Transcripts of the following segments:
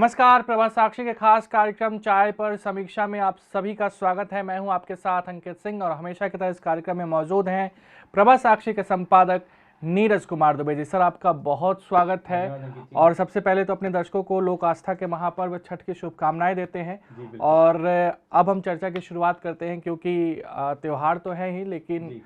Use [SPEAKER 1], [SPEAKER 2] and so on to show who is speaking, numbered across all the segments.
[SPEAKER 1] नमस्कार, प्रभात साक्षी के खास कार्यक्रम चाय पर समीक्षा में आप सभी का स्वागत है। मैं हूं आपके साथ अंकित सिंह और हमेशा की तरह इस कार्यक्रम में मौजूद हैं प्रभात साक्षी के संपादक नीरज कुमार दुबे जी। सर, आपका बहुत स्वागत है। और सबसे पहले तो अपने दर्शकों को लोक आस्था के महापर्व छठ की शुभकामनाएं देते हैं। और अब हम चर्चा की शुरुआत करते हैं, क्योंकि त्योहार तो है ही, लेकिन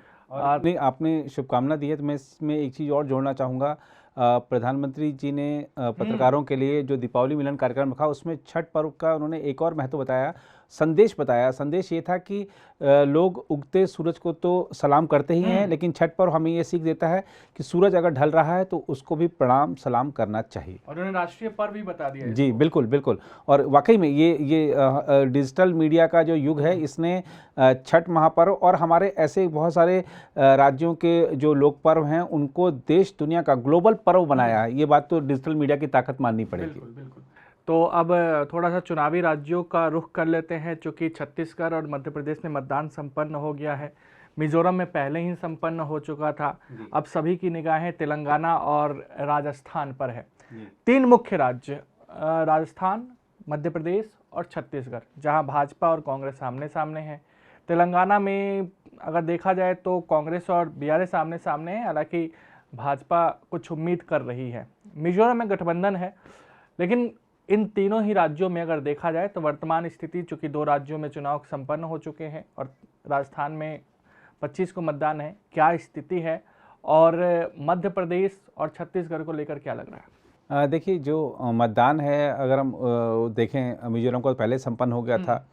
[SPEAKER 2] आपने शुभकामना दी है तो मैं इसमें एक चीज़ और जोड़ना चाहूँगा। प्रधानमंत्री जी ने पत्रकारों के लिए जो दीपावली मिलन कार्यक्रम रखा, उसमें छठ पर्व का उन्होंने एक और महत्व बताया, संदेश बताया। संदेश ये था कि लोग उगते सूरज को तो सलाम करते ही हैं, लेकिन छठ पर्व हमें ये सीख देता है कि सूरज अगर ढल रहा है तो उसको भी प्रणाम सलाम करना चाहिए।
[SPEAKER 1] और उन्होंने राष्ट्रीय पर्व भी बता दिया।
[SPEAKER 2] जी बिल्कुल बिल्कुल। और वाकई में ये डिजिटल मीडिया का जो युग है, इसने छठ महापर्व और हमारे ऐसे बहुत सारे राज्यों के जो लोक पर्व हैं उनको देश दुनिया का ग्लोबल पर्व बनाया है। ये बात तो डिजिटल मीडिया की ताकत माननी पड़ेगी।
[SPEAKER 1] बिल्कुल बिल्कुल। तो अब थोड़ा सा चुनावी राज्यों का रुख कर लेते हैं। चूँकि छत्तीसगढ़ और मध्य प्रदेश में मतदान संपन्न हो गया है, मिजोरम में पहले ही संपन्न हो चुका था, अब सभी की निगाहें तेलंगाना और राजस्थान पर है। तीन मुख्य राज्य, राजस्थान, मध्य प्रदेश और छत्तीसगढ़, जहां भाजपा और कांग्रेस आमने सामने हैं। तेलंगाना में अगर देखा जाए तो कांग्रेस और बीआरएस आमने सामने है, हालांकि भाजपा कुछ उम्मीद कर रही है। मिजोरम में गठबंधन है, लेकिन इन तीनों ही राज्यों में अगर देखा जाए तो वर्तमान स्थिति, चूंकि दो राज्यों में चुनाव संपन्न हो चुके हैं और राजस्थान में 25 को मतदान है, क्या स्थिति है और मध्य प्रदेश और छत्तीसगढ़ को लेकर क्या लग रहा है?
[SPEAKER 2] देखिए, जो मतदान है, अगर हम देखें, मिजोरम को पहले संपन्न हो गया था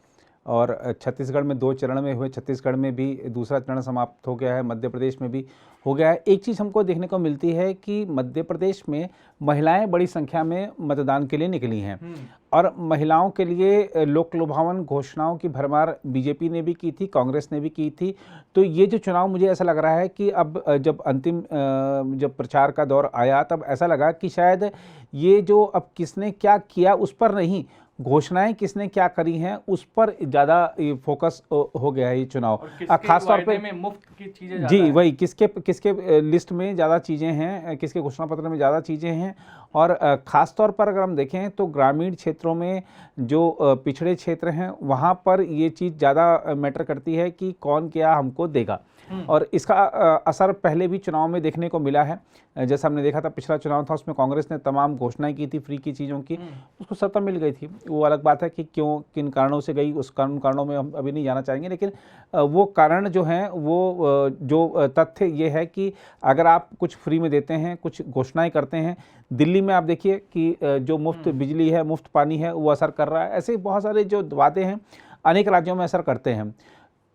[SPEAKER 2] और छत्तीसगढ़ में 2 चरण में हुए। छत्तीसगढ़ में भी दूसरा चरण समाप्त हो गया है, मध्य प्रदेश में भी हो गया है। एक चीज़ हमको देखने को मिलती है कि मध्य प्रदेश में महिलाएं बड़ी संख्या में मतदान के लिए निकली हैं और महिलाओं के लिए लोक लुभावन घोषणाओं की भरमार बीजेपी ने भी की थी, कांग्रेस ने भी की थी। तो ये जो चुनाव, मुझे ऐसा लग रहा है कि अब जब अंतिम जब प्रचार का दौर आया, तब ऐसा लगा कि शायद ये जो अब किसने क्या किया उस पर नहीं, घोषणाएं किसने क्या करी हैं उस पर ज़्यादा फोकस हो गया है ये चुनाव। खास तौर पे
[SPEAKER 1] मुफ्त की चीजें
[SPEAKER 2] जी, वही किसके लिस्ट में ज़्यादा चीज़ें हैं, किसके घोषणा पत्र में ज़्यादा चीज़ें हैं। और ख़ास तौर पर अगर हम देखें तो ग्रामीण क्षेत्रों में जो पिछड़े क्षेत्र हैं, वहाँ पर ये चीज़ ज़्यादा मैटर करती है कि कौन क्या हमको देगा। और इसका असर पहले भी चुनाव में देखने को मिला है। जैसा हमने देखा था, पिछला चुनाव था, उसमें कांग्रेस ने तमाम घोषणाएं की थी फ्री की चीज़ों की, उसको सत्ता मिल गई थी। वो अलग बात है कि क्यों, किन कारणों से गई, उस कारणों में हम अभी नहीं जाना चाहेंगे, लेकिन वो कारण जो हैं, वो जो तथ्य ये है कि अगर आप कुछ फ्री में देते हैं, कुछ घोषणाएं करते हैं, दिल्ली में आप देखिए कि जो मुफ्त बिजली है, मुफ्त पानी है, वो असर कर रहा है। ऐसे बहुत सारे जो वादे हैं अनेक राज्यों में असर करते हैं।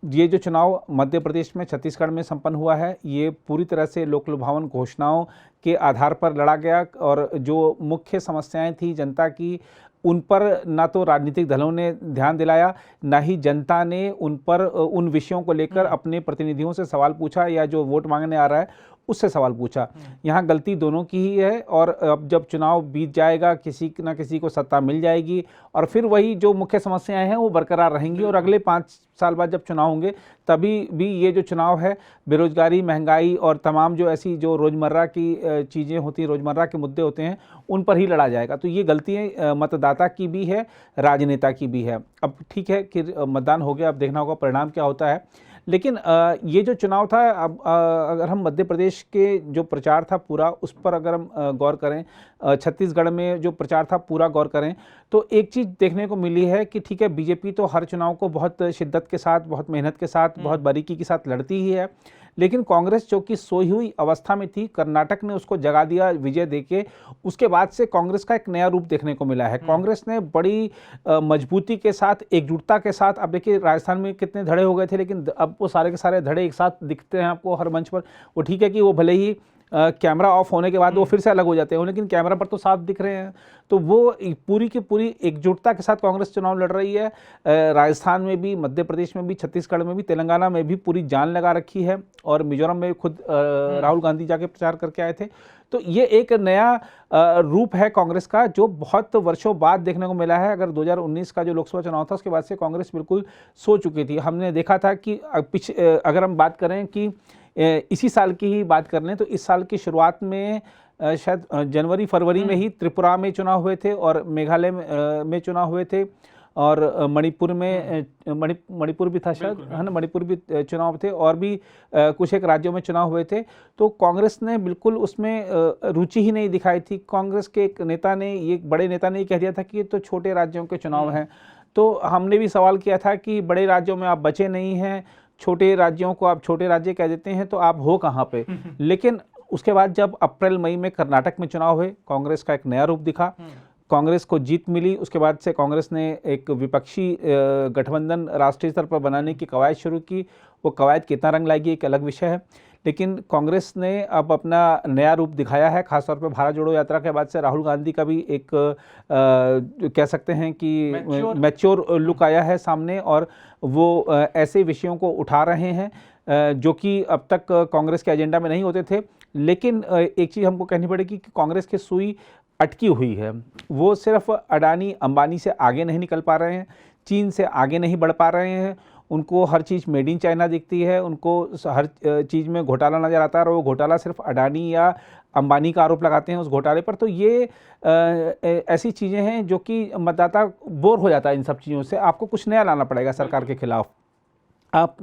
[SPEAKER 2] ये जो चुनाव मध्य प्रदेश में, छत्तीसगढ़ में संपन्न हुआ है, ये पूरी तरह से लोक लुभावन घोषणाओं के आधार पर लड़ा गया और जो मुख्य समस्याएं थी जनता की, उन पर ना तो राजनीतिक दलों ने ध्यान दिलाया, ना ही जनता ने उन पर उन विषयों को लेकर अपने प्रतिनिधियों से सवाल पूछा या जो वोट मांगने आ रहा है उससे सवाल पूछा। यहाँ गलती दोनों की ही है। और अब जब चुनाव बीत जाएगा, किसी न किसी को सत्ता मिल जाएगी और फिर वही जो मुख्य समस्याएं हैं वो बरकरार रहेंगी। और अगले 5 साल बाद जब चुनाव होंगे, तभी भी ये जो चुनाव है, बेरोजगारी, महंगाई और तमाम जो ऐसी जो रोज़मर्रा की चीज़ें होती हैं, रोज़मर्रा के मुद्दे होते हैं, उन पर ही लड़ा जाएगा। तो ये गलतियाँ मतदाता की भी है, राजनेता की भी है। अब ठीक है कि मतदान हो गया, अब देखना होगा परिणाम क्या होता है। लेकिन ये जो चुनाव था, अब अगर हम मध्य प्रदेश के जो प्रचार था पूरा, उस पर अगर हम गौर करें, छत्तीसगढ़ में जो प्रचार था पूरा गौर करें, तो एक चीज़ देखने को मिली है कि ठीक है, बीजेपी तो हर चुनाव को बहुत शिद्दत के साथ, बहुत मेहनत के साथ, बहुत बारीकी के साथ लड़ती ही है, लेकिन कांग्रेस जो कि सोई हुई अवस्था में थी, कर्नाटक ने उसको जगा दिया विजय देके। उसके बाद से कांग्रेस का एक नया रूप देखने को मिला है। कांग्रेस ने बड़ी मजबूती के साथ, एकजुटता के साथ, अब देखिए राजस्थान में कितने धड़े हो गए थे, लेकिन अब वो सारे के सारे धड़े एक साथ दिखते हैं आपको हर मंच पर। वो ठीक है कि वो भले ही कैमरा ऑफ होने के बाद वो फिर से अलग हो जाते हैं, लेकिन कैमरा पर तो साफ दिख रहे हैं। तो वो पूरी की पूरी एकजुटता के साथ कांग्रेस चुनाव लड़ रही है। राजस्थान में भी, मध्य प्रदेश में भी, छत्तीसगढ़ में भी, तेलंगाना में भी पूरी जान लगा रखी है। और मिजोरम में खुद राहुल गांधी जाके प्रचार करके आए थे। तो ये एक नया रूप है कांग्रेस का, जो बहुत वर्षों बाद देखने को मिला है। अगर 2019 का जो लोकसभा चुनाव था, उसके बाद से कांग्रेस बिल्कुल सो चुकी थी। हमने देखा था कि अगर हम बात करें कि इसी साल की ही बात कर लें, तो इस साल की शुरुआत में शायद जनवरी फरवरी में ही त्रिपुरा में चुनाव हुए थे और मेघालय में चुनाव हुए थे और मणिपुर में मणिपुर भी था शायद, है ना, मणिपुर भी चुनाव थे और भी कुछ एक राज्यों में चुनाव हुए थे। तो कांग्रेस ने बिल्कुल उसमें रुचि ही नहीं दिखाई थी। कांग्रेस के एक नेता ने, ये बड़े नेता ने कह दिया था कि ये तो छोटे राज्यों के चुनाव हैं। तो हमने भी सवाल किया था कि बड़े राज्यों में आप बचे नहीं हैं, छोटे राज्यों को आप छोटे राज्य कह देते हैं, तो आप हो कहाँ पे। लेकिन उसके बाद जब अप्रैल मई में कर्नाटक में चुनाव हुए, कांग्रेस का एक नया रूप दिखा, कांग्रेस को जीत मिली। उसके बाद से कांग्रेस ने एक विपक्षी गठबंधन राष्ट्रीय स्तर पर बनाने की कवायद शुरू की। वो कवायद कितना रंग लाएगी एक अलग विषय है, लेकिन कांग्रेस ने अब अपना नया रूप दिखाया है। खासतौर पर भारत जोड़ो यात्रा के बाद से राहुल गांधी का भी एक कह सकते हैं कि मैच्योर लुक आया है सामने, और वो ऐसे विषयों को उठा रहे हैं जो कि अब तक कांग्रेस के एजेंडा में नहीं होते थे। लेकिन एक चीज़ हमको कहनी पड़ेगी कि कांग्रेस की सुई अटकी हुई है। वो सिर्फ अडानी अंबानी से आगे नहीं निकल पा रहे हैं, चीन से आगे नहीं बढ़ पा रहे हैं। उनको हर चीज़ मेड इन चाइना दिखती है, उनको हर चीज़ में घोटाला नज़र आता है और वो घोटाला सिर्फ अडानी या अंबानी का आरोप लगाते हैं उस घोटाले पर। तो ये ऐसी चीज़ें हैं जो कि मतदाता बोर हो जाता है इन सब चीज़ों से। आपको कुछ नया लाना पड़ेगा सरकार के खिलाफ। आप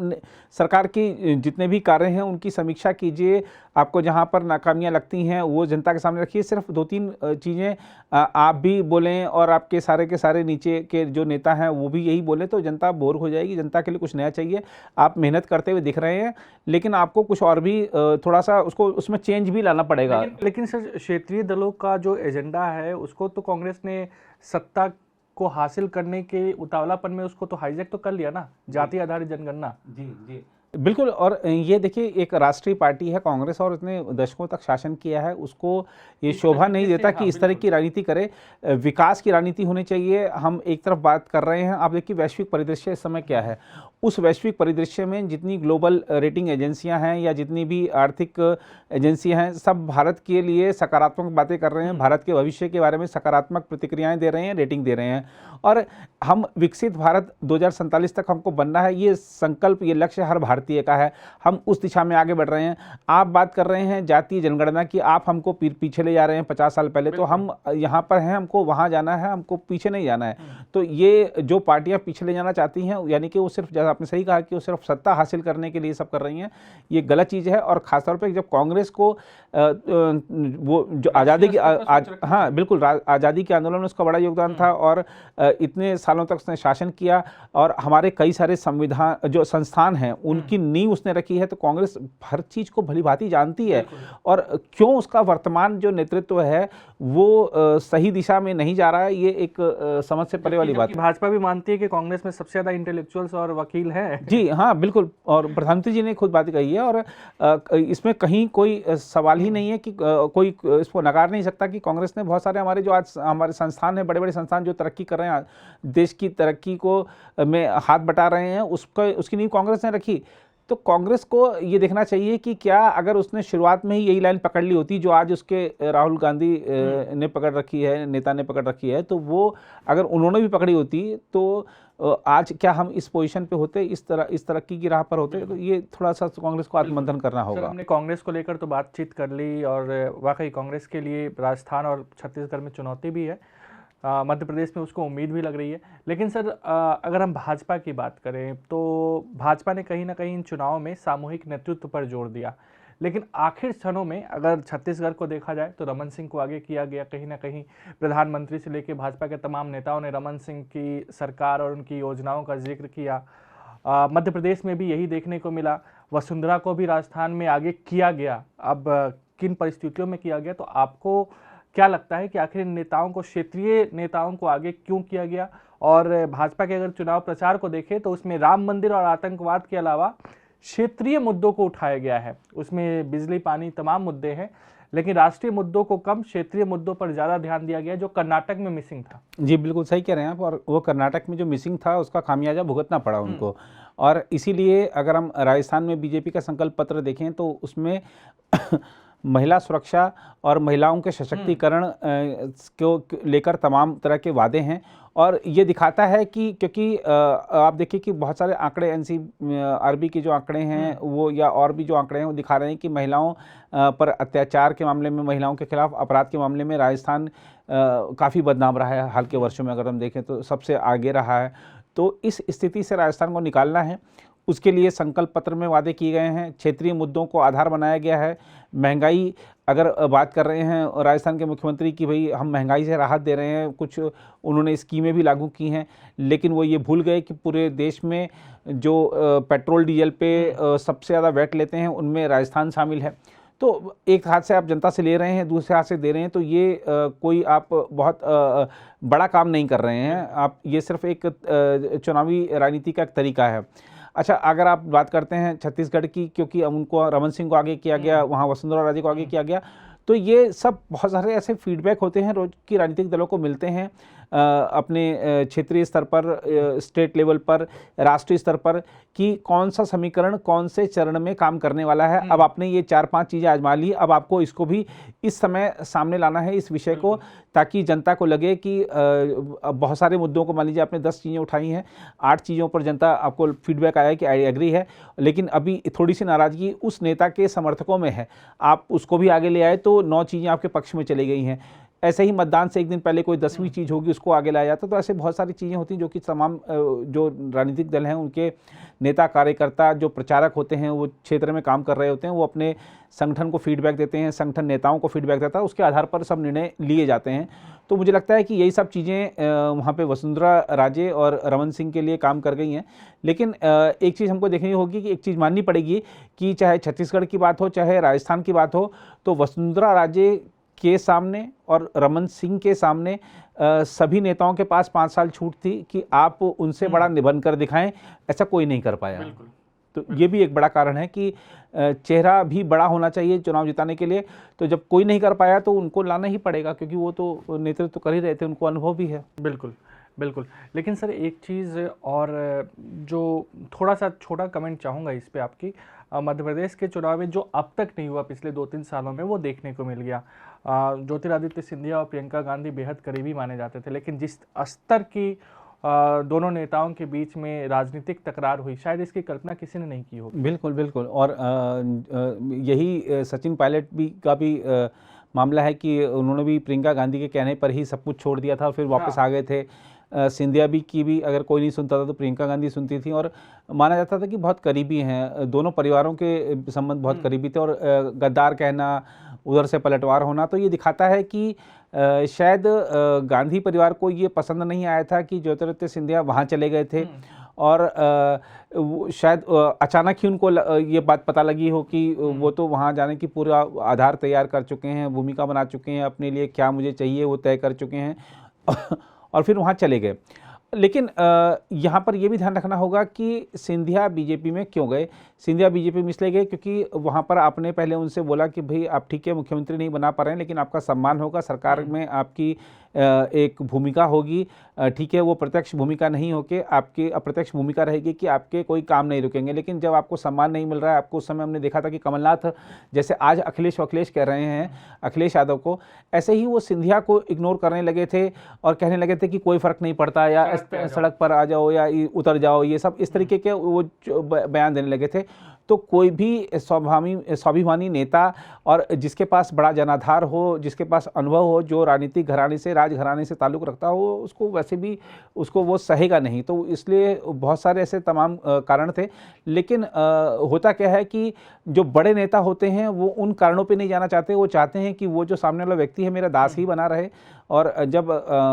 [SPEAKER 2] सरकार की जितने भी कार्य हैं उनकी समीक्षा कीजिए, आपको जहां पर नाकामियां लगती हैं वो जनता के सामने रखिए। सिर्फ 2-3 चीज़ें आप भी बोलें और आपके सारे के सारे नीचे के जो नेता हैं वो भी यही बोलें, तो जनता बोर हो जाएगी। जनता के लिए कुछ नया चाहिए। आप मेहनत करते हुए दिख रहे हैं, लेकिन आपको कुछ और भी थोड़ा सा उसमें चेंज भी लाना पड़ेगा।
[SPEAKER 1] लेकिन सर, क्षेत्रीय दलों का जो एजेंडा है उसको तो कांग्रेस ने सत्ता को हासिल करने के उतावलापन में उसको तो हाईजैक तो कर लिया ना, जाति आधारित जनगणना।
[SPEAKER 2] जी बिल्कुल। और ये देखिए, एक राष्ट्रीय पार्टी है कांग्रेस और उसने दशकों तक शासन किया है, उसको ये शोभा नहीं देता कि इस तरह की राजनीति करे। विकास की राजनीति होनी चाहिए। हम एक तरफ बात कर रहे हैं, आप देखिए वैश्विक परिदृश्य इस समय क्या है। उस वैश्विक परिदृश्य में जितनी ग्लोबल रेटिंग एजेंसियां हैं या जितनी भी आर्थिक एजेंसियां हैं, सब भारत के लिए सकारात्मक बातें कर रहे हैं, भारत के भविष्य के बारे में सकारात्मक प्रतिक्रियाएं दे रहे हैं, रेटिंग दे रहे हैं। और हम विकसित भारत 2047 तक हमको बनना है, ये संकल्प, ये लक्ष्य हर भारतीय का है। हम उस दिशा में आगे बढ़ रहे हैं। आप बात कर रहे हैं जातीय जनगणना की, आप हमको पीछे ले जा रहे हैं 50 साल पहले। तो हम यहाँ पर हैं, हमको वहाँ जाना है, हमको पीछे नहीं जाना है। तो ये जो पार्टियां पीछे ले जाना चाहती हैं, यानी कि वो सिर्फ, जैसा आपने सही कहा कि वो सिर्फ सत्ता हासिल करने के लिए सब कर रही हैं, ये गलत चीज़ है। और खासतौर पर जब कांग्रेस को वो जो आज़ादी की हाँ बिल्कुल, आज़ादी के आंदोलन में उसका बड़ा योगदान था और इतने सालों तक उसने शासन किया और हमारे कई सारे संविधान जो संस्थान हैं उनकी नींव उसने रखी है। तो कांग्रेस हर चीज़ को भलीभांति जानती है और क्यों उसका वर्तमान जो नेतृत्व है वो सही दिशा में नहीं जा रहा है, ये एक समझ से परे वाली बात है।
[SPEAKER 1] भाजपा भी मानती है कि कांग्रेस में सबसे ज़्यादा इंटेलेक्चुअल्स और वकील हैं।
[SPEAKER 2] जी हाँ बिल्कुल, और प्रधानमंत्री जी ने खुद बात कही है और इसमें कहीं कोई सवाल ही नहीं है कि कोई इसको नकार नहीं सकता कि कांग्रेस ने बहुत सारे हमारे जो आज हमारे संस्थान हैं, बड़े बड़े संस्थान जो तरक्की कर रहे हैं, देश की तरक्की को में हाथ बटा रहे हैं, उसकी नींव कांग्रेस ने रखी। तो कांग्रेस को ये देखना चाहिए कि क्या अगर उसने शुरुआत में ही यही लाइन पकड़ ली होती जो आज उसके राहुल गांधी ने पकड़ रखी है, नेता ने पकड़ रखी है, तो वो अगर उन्होंने भी पकड़ी होती तो आज क्या हम इस पोजीशन पे होते, इस तरक्की की राह पर होते। तो ये थोड़ा सा कांग्रेस को आत्ममंथन करना होगा।
[SPEAKER 1] हमने कांग्रेस को लेकर तो बातचीत कर ली और वाकई कांग्रेस के लिए राजस्थान और छत्तीसगढ़ में चुनौती भी है, मध्य प्रदेश में उसको उम्मीद भी लग रही है। लेकिन सर, अगर हम भाजपा की बात करें तो भाजपा ने कहीं ना कहीं इन चुनावों में सामूहिक नेतृत्व पर जोर दिया, लेकिन आखिर क्षणों में अगर छत्तीसगढ़ को देखा जाए तो रमन सिंह को आगे किया गया। कहीं ना कहीं प्रधानमंत्री से लेकर भाजपा के तमाम नेताओं ने रमन सिंह की सरकार और उनकी योजनाओं का जिक्र किया। मध्य प्रदेश में भी यही देखने को मिला। वसुंधरा को भी राजस्थान में आगे किया गया। अब किन परिस्थितियों में किया गया, तो आपको क्या लगता है कि आखिर इन नेताओं को, क्षेत्रीय नेताओं को आगे क्यों किया गया? और भाजपा के अगर चुनाव प्रचार को देखें तो उसमें राम मंदिर और आतंकवाद के अलावा क्षेत्रीय मुद्दों को उठाया गया है। उसमें बिजली, पानी, तमाम मुद्दे हैं, लेकिन राष्ट्रीय मुद्दों को कम, क्षेत्रीय मुद्दों पर ज़्यादा ध्यान दिया गया, जो कर्नाटक में मिसिंग था।
[SPEAKER 2] जी बिल्कुल सही कह रहे हैं आप। और वो कर्नाटक में जो मिसिंग था उसका खामियाजा भुगतना पड़ा उनको। और इसीलिए अगर हम राजस्थान में बीजेपी का संकल्प पत्र देखें तो उसमें महिला सुरक्षा और महिलाओं के सशक्तिकरण को लेकर तमाम तरह के वादे हैं। और ये दिखाता है कि क्योंकि आप देखिए कि बहुत सारे आंकड़े NCRB के जो आंकड़े हैं वो, या और भी जो आंकड़े हैं वो दिखा रहे हैं कि महिलाओं पर अत्याचार के मामले में, महिलाओं के खिलाफ अपराध के मामले में राजस्थान काफ़ी बदनाम रहा है। हाल के वर्षों में अगर हम देखें तो सबसे आगे रहा है। तो इस स्थिति से राजस्थान को निकालना है, उसके लिए संकल्प पत्र में वादे किए गए हैं। क्षेत्रीय मुद्दों को आधार बनाया गया है। महंगाई, अगर बात कर रहे हैं राजस्थान के मुख्यमंत्री की भाई हम महंगाई से राहत दे रहे हैं, कुछ उन्होंने स्कीमें भी लागू की हैं, लेकिन वो ये भूल गए कि पूरे देश में जो पेट्रोल डीजल पे सबसे ज़्यादा वैट लेते हैं उनमें राजस्थान शामिल है। तो एक हाथ से आप जनता से ले रहे हैं, दूसरे हाथ से दे रहे हैं, तो ये कोई आप बहुत बड़ा काम नहीं कर रहे हैं आप, ये सिर्फ एक चुनावी राजनीति का एक तरीका है। अच्छा, अगर आप बात करते हैं छत्तीसगढ़ की, क्योंकि उनको रमन सिंह को आगे किया गया, वहाँ वसुंधरा राजे को आगे किया गया, तो ये सब बहुत सारे ऐसे फीडबैक होते हैं रोज की राजनीतिक दलों को मिलते हैं अपने क्षेत्रीय स्तर पर, स्टेट लेवल पर, राष्ट्रीय स्तर पर, कि कौन सा समीकरण कौन से चरण में काम करने वाला है। अब आपने ये 4-5 चीज़ें आजमा ली, अब आपको इसको भी इस समय सामने लाना है, इस विषय को, ताकि जनता को लगे कि बहुत सारे मुद्दों को, मान लीजिए आपने 10 चीज़ें उठाई हैं, 8 चीज़ों पर जनता आपको फीडबैक आया कि आई एग्री है, लेकिन अभी थोड़ी सी नाराज़गी उस नेता के समर्थकों में है, आप उसको भी आगे ले आए तो 9 चीज़ें आपके पक्ष में चली गई हैं। ऐसे ही मतदान से एक दिन पहले कोई 10वीं चीज़ होगी, उसको आगे लाया जाता। तो ऐसे बहुत सारी चीज़ें होती हैं जो कि तमाम जो राजनीतिक दल हैं उनके नेता कार्यकर्ता जो प्रचारक होते हैं, वो क्षेत्र में काम कर रहे होते हैं, वो अपने संगठन को फीडबैक देते हैं, संगठन नेताओं को फीडबैक देता है, उसके आधार पर सब निर्णय लिए जाते हैं। तो मुझे लगता है कि यही सब चीज़ें वहाँ पे वसुंधरा राजे और रमन सिंह के लिए काम कर गई हैं। लेकिन एक चीज़ हमको देखनी होगी, कि एक चीज़ माननी पड़ेगी कि चाहे छत्तीसगढ़ की बात हो, चाहे राजस्थान की बात हो, तो वसुंधरा राजे के सामने और रमन सिंह के सामने सभी नेताओं के पास 5 साल छूट थी कि आप उनसे बड़ा निबंध कर दिखाएं, ऐसा कोई नहीं कर पाया। तो ये भी एक बड़ा कारण है कि चेहरा भी बड़ा होना चाहिए चुनाव जिताने के लिए। तो जब कोई नहीं कर पाया तो उनको लाना ही पड़ेगा, क्योंकि वो तो नेतृत्व तो कर ही रहे थे, उनको अनुभव भी है।
[SPEAKER 1] बिल्कुल बिल्कुल। लेकिन सर एक चीज़ और जो थोड़ा सा छोटा कमेंट चाहूँगा इस पे आपकी, मध्य प्रदेश के चुनाव में जो अब तक नहीं हुआ पिछले 2-3 सालों में, वो देखने को मिल गया। ज्योतिरादित्य सिंधिया और प्रियंका गांधी बेहद करीबी माने जाते थे, लेकिन जिस स्तर की दोनों नेताओं के बीच में राजनीतिक तकरार हुई, शायद इसकी कल्पना किसी ने नहीं की होगी।
[SPEAKER 2] बिल्कुल बिल्कुल। और यही सचिन पायलट का भी मामला है कि उन्होंने भी प्रियंका गांधी के कहने पर ही सब कुछ छोड़ दिया था और फिर वापस आ गए थे। सिंधिया भी की भी अगर कोई नहीं सुनता था तो प्रियंका गांधी सुनती थी, और माना जाता था कि बहुत करीबी हैं, दोनों परिवारों के संबंध बहुत करीबी थे। और गद्दार कहना, उधर से पलटवार होना, तो ये दिखाता है कि शायद गांधी परिवार को ये पसंद नहीं आया था कि ज्योतिरादित्य सिंधिया वहाँ चले गए थे, और शायद अचानक ही उनको ये बात पता लगी हो कि वो तो वहाँ जाने की पूरा आधार तैयार कर चुके हैं, भूमिका बना चुके हैं, अपने लिए क्या मुझे चाहिए वो तय कर चुके हैं और फिर वहाँ चले गए। लेकिन यहाँ पर यह भी ध्यान रखना होगा कि सिंधिया बीजेपी में क्यों गए। सिंधिया बीजेपी में इसलिए गए क्योंकि वहाँ पर आपने पहले उनसे बोला कि भाई आप ठीक है मुख्यमंत्री नहीं बना पा रहे हैं, लेकिन आपका सम्मान होगा, सरकार में आपकी एक भूमिका होगी, ठीक है, वो प्रत्यक्ष भूमिका नहीं होके आपकी अप्रत्यक्ष भूमिका रहेगी कि आपके कोई काम नहीं रुकेंगे। लेकिन जब आपको सम्मान नहीं मिल रहा है, आपको उस समय हमने देखा था कि कमलनाथ जैसे आज अखिलेश कह रहे हैं अखिलेश यादव को, ऐसे ही वो सिंधिया को इग्नोर करने लगे थे और कहने लगे थे कि कोई फ़र्क नहीं पड़ता, या सड़क पर आ जाओ या उतर जाओ, ये सब इस तरीके के वो बयान देने लगे थे। तो कोई भी स्वाभिमानी नेता और जिसके पास बड़ा जनाधार हो, जिसके पास अनुभव हो, जो राजनीतिक घराने से राजघराने से ताल्लुक़ रखता हो, उसको वैसे भी उसको वो सहेगा नहीं। तो इसलिए बहुत सारे ऐसे तमाम कारण थे। लेकिन होता क्या है कि जो बड़े नेता होते हैं वो उन कारणों पे नहीं जाना चाहते, वो चाहते हैं कि वो जो सामने वाला व्यक्ति है मेरा दास ही बना रहे। और जब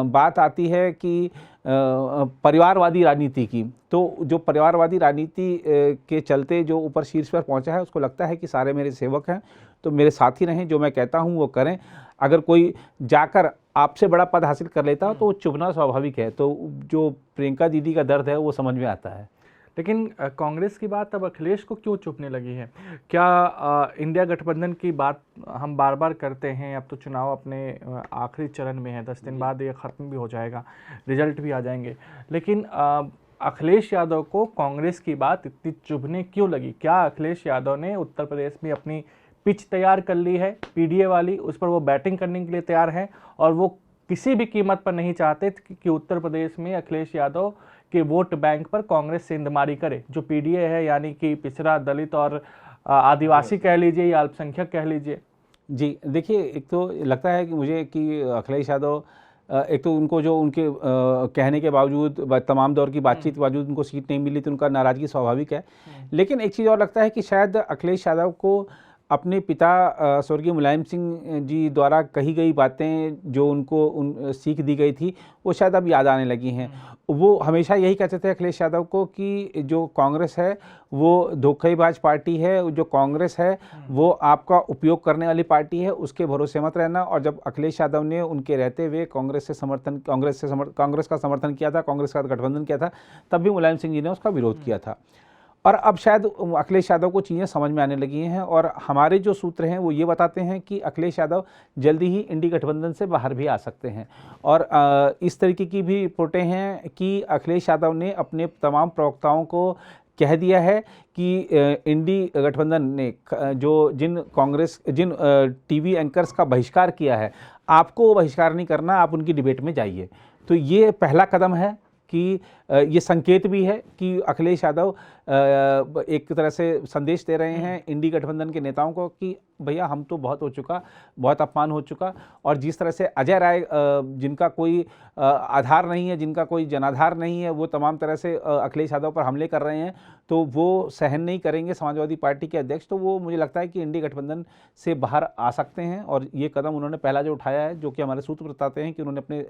[SPEAKER 2] बात आती है कि परिवारवादी राजनीति की, तो जो परिवारवादी राजनीति के चलते जो ऊपर शीर्ष पर पहुंचा है, उसको लगता है कि सारे मेरे सेवक हैं तो मेरे साथ ही रहें, जो मैं कहता हूं वो करें। अगर कोई जाकर आपसे बड़ा पद हासिल कर लेता हो तो वो चुभना स्वाभाविक है। तो जो प्रियंका दीदी का दर्द है वो समझ में आता है।
[SPEAKER 1] लेकिन कांग्रेस की बात अब अखिलेश को क्यों चुभने लगी है? क्या इंडिया गठबंधन की बात हम बार बार करते हैं? अब तो चुनाव अपने आखिरी चरण में है, 10 दिन बाद ये ख़त्म भी हो जाएगा, रिजल्ट भी आ जाएंगे, लेकिन अखिलेश यादव को कांग्रेस की बात इतनी चुभने क्यों लगी? क्या अखिलेश यादव ने उत्तर प्रदेश में अपनी पिच तैयार कर ली है पीडीए वाली, उस पर वो बैटिंग करने के लिए तैयार हैं और वो किसी भी कीमत पर नहीं चाहते कि उत्तर प्रदेश में अखिलेश यादव के वोट बैंक पर कांग्रेस सेंधमारी करे। जो पीडीए है यानी कि पिछड़ा, दलित और आदिवासी कह लीजिए या अल्पसंख्यक कह लीजिए।
[SPEAKER 2] जी देखिए, एक तो लगता है कि मुझे कि अखिलेश यादव एक तो उनको जो उनके कहने के बावजूद, तमाम दौर की बातचीत के बावजूद उनको सीट नहीं मिली तो उनका नाराज़गी स्वाभाविक है। लेकिन एक चीज़ और लगता है कि शायद अखिलेश यादव को अपने पिता स्वर्गीय मुलायम सिंह जी द्वारा कही गई बातें जो उनको सीख दी गई थी वो शायद अब याद आने लगी हैं। वो हमेशा यही कहते थे अखिलेश यादव को कि जो कांग्रेस है वो धोखेबाज पार्टी है, जो कांग्रेस है वो आपका उपयोग करने वाली पार्टी है, उसके भरोसे मत रहना। और जब अखिलेश यादव ने उनके रहते हुए कांग्रेस का समर्थन किया था, कांग्रेस का गठबंधन किया था, तब भी मुलायम सिंह जी ने उसका विरोध किया था। और अब शायद अखिलेश यादव को चीज़ें समझ में आने लगी हैं और हमारे जो सूत्र हैं वो ये बताते हैं कि अखिलेश यादव जल्दी ही इंडी गठबंधन से बाहर भी आ सकते हैं। और इस तरीके की भी रिपोर्टें हैं कि अखिलेश यादव ने अपने तमाम प्रवक्ताओं को कह दिया है कि इंडी गठबंधन ने जिन टीवी एंकर्स का बहिष्कार किया है, आपको वो बहिष्कार नहीं करना, आप उनकी डिबेट में जाइए। तो ये पहला कदम है कि ये संकेत भी है कि अखिलेश यादव एक तरह से संदेश दे रहे हैं इंडी गठबंधन के नेताओं को कि भैया हम तो बहुत हो चुका, बहुत अपमान हो चुका। और जिस तरह से अजय राय जिनका कोई आधार नहीं है, जिनका कोई जनाधार नहीं है, वो तमाम तरह से अखिलेश यादव पर हमले कर रहे हैं, तो वो सहन नहीं करेंगे समाजवादी पार्टी के अध्यक्ष। तो वो मुझे लगता है कि इंडी गठबंधन से बाहर आ सकते हैं और ये कदम उन्होंने पहला जो उठाया है, जो कि हमारे सूत्र बताते हैं कि उन्होंने अपने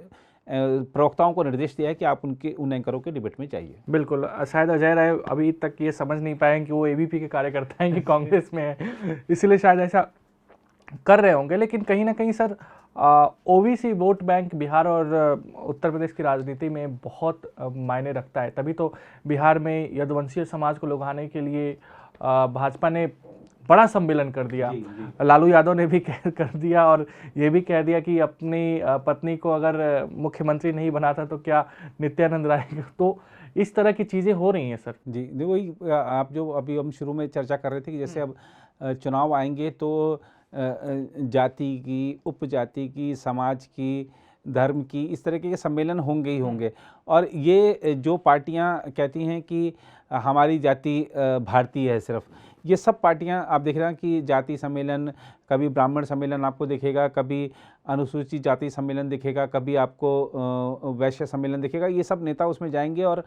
[SPEAKER 2] प्रवक्ताओं को निर्देश दिया है कि आप उन एंकरों के डिबेट में जाइए।
[SPEAKER 1] बिल्कुल, शायद अजय राय अभी तक ये समझ नहीं पाए कि वो एबीपी के कार्यकर्ता हैं कि कांग्रेस में है, इसलिए शायद ऐसा कर रहे होंगे। लेकिन कहीं ना कहीं sir OBC vote bank Bihar और उत्तर प्रदेश की राजनीति में बहुत मायने रखता है। तभी तो बिहार में यदुवंशीय समाज को लुभाने के लिए भाजपा ने बड़ा सम्मेलन कर दिया। लालू यादव ने भी कर दिया और ये भी कह दिया कि अपनी पत्नी को अगर मुख्यमंत्री नहीं बनाता तो क्या नित्यानंद राय। तो इस तरह की चीज़ें हो रही हैं सर।
[SPEAKER 2] जी, वही आप जो अभी हम शुरू में चर्चा कर रहे थे कि जैसे अब चुनाव आएंगे तो जाति की, उपजाति की, समाज की, धर्म की, इस तरह के सम्मेलन होंगे ही होंगे। और ये जो पार्टियां कहती हैं कि हमारी जाति भारतीय है सिर्फ, ये सब पार्टियां आप देख रहे हैं कि जाति सम्मेलन, कभी ब्राह्मण सम्मेलन आपको दिखेगा, कभी अनुसूचित जाति सम्मेलन दिखेगा, कभी आपको वैश्य सम्मेलन दिखेगा। ये सब नेता उसमें जाएंगे और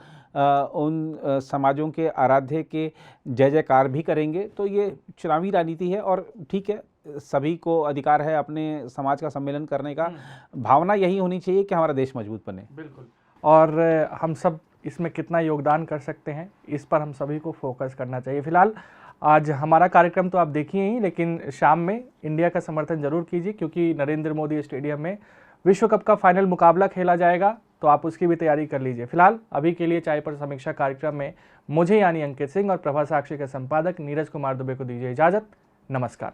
[SPEAKER 2] उन समाजों के आराध्य के जय जयकार भी करेंगे। तो ये चुनावी राजनीति है और ठीक है, सभी को अधिकार है अपने समाज का सम्मेलन करने का। भावना यही होनी चाहिए कि हमारा देश मजबूत बने।
[SPEAKER 1] बिल्कुल, और हम सब इसमें कितना योगदान कर सकते हैं, इस पर हम सभी को फोकस करना चाहिए। फिलहाल आज हमारा कार्यक्रम तो आप देखिए ही, लेकिन शाम में इंडिया का समर्थन जरूर कीजिए क्योंकि नरेंद्र मोदी स्टेडियम में विश्व कप का फाइनल मुकाबला खेला जाएगा, तो आप उसकी भी तैयारी कर लीजिए। फिलहाल अभी के लिए चाय पर समीक्षा कार्यक्रम में मुझे यानी अंकित सिंह और प्रभा साक्षी के संपादक नीरज कुमार दुबे को दीजिए इजाजत। नमस्कार।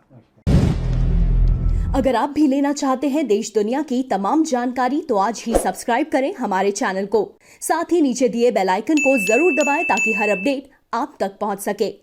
[SPEAKER 3] अगर आप भी लेना चाहते हैं देश दुनिया की तमाम जानकारी तो आज ही सब्सक्राइब करें हमारे चैनल को। साथ ही नीचे दिए बेल आइकन को जरूर दबाएं ताकि हर अपडेट आप तक पहुंच सके।